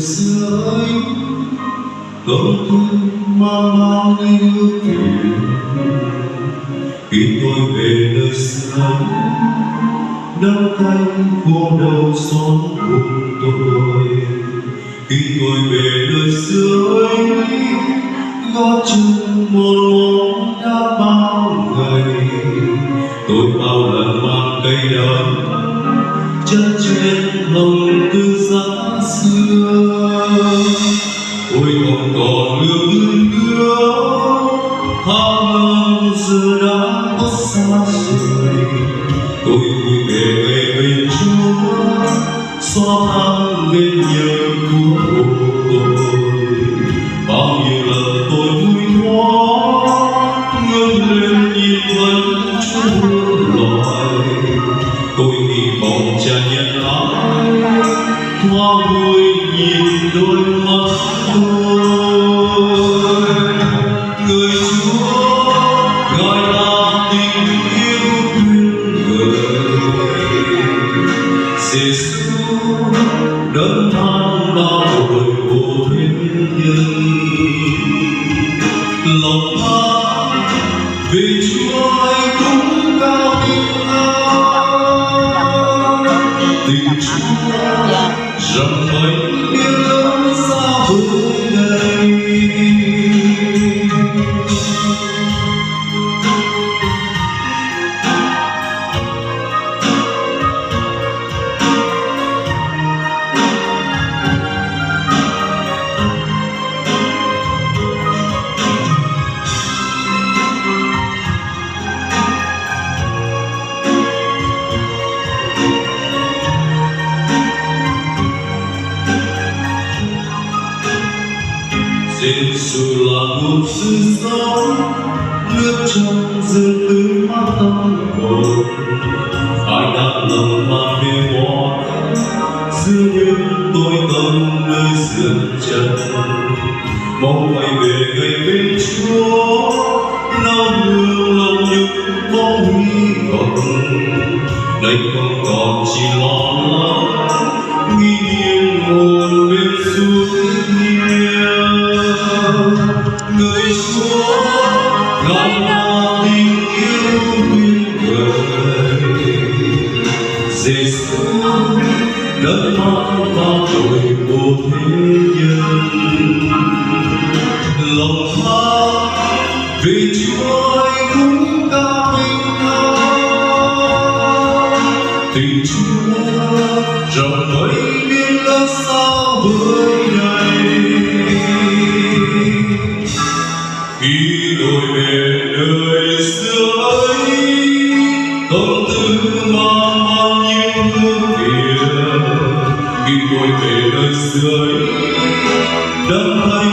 xưa ấy tổn thương mang mang yêu phiền. Khi tôi về nơi xưa ấy đắng cay khô đau xót cùng tôi. Khi tôi về nơi xưa ấy gót chân một đã bao ngày, tôi bao lần mang cây đắng chân trên hồng từ giá xưa. Ôi không còn lương nữa tháng năm giờ đã khuất xa rồi. Tôi vui về ngày bên Chúa xóa tan bên nhớ của tôi. Bao nhiêu lần tôi vui thoáng ngước lên nhìn vẫn Chúa loài. Tôi hy vọng cha nhân ái thoáng vui nhìn đôi mắt tôi. Người Chúa gọi là tình yêu tuyệt vời. Giêsu đấng mang bao tội của thế nhân. Lòng ta vì Chúa ấy cũng cao bình an. Tình Chúa rộng mấy biết lớn xa với đây. Giêsu là nguồn sự sống, nước trong rừng tươi mát tâm hồn. Ai đã lầm mà về bỏ giữa những tôi tâm nơi dừng chân. Mong quay về ngày bên Chúa, nao nương lòng những bóng hy vọng. Đây không còn chỉ lo lắng, nghi nghiêng hồn bên suốt nhiều. Người Chúa gọi là tình yêu tuyệt vời. Giêsu đấng mang bao tội của thế nhân. Lòng ta vì Chúa ấy cũng cao bình an. Tình Chúa rộng mấy biết lớn sao với đây. Khi tôi về nơi xưa ấy tâm tư mang bao nhiêu hương phiền. Khi tôi về nơi xưa ấy đắng cay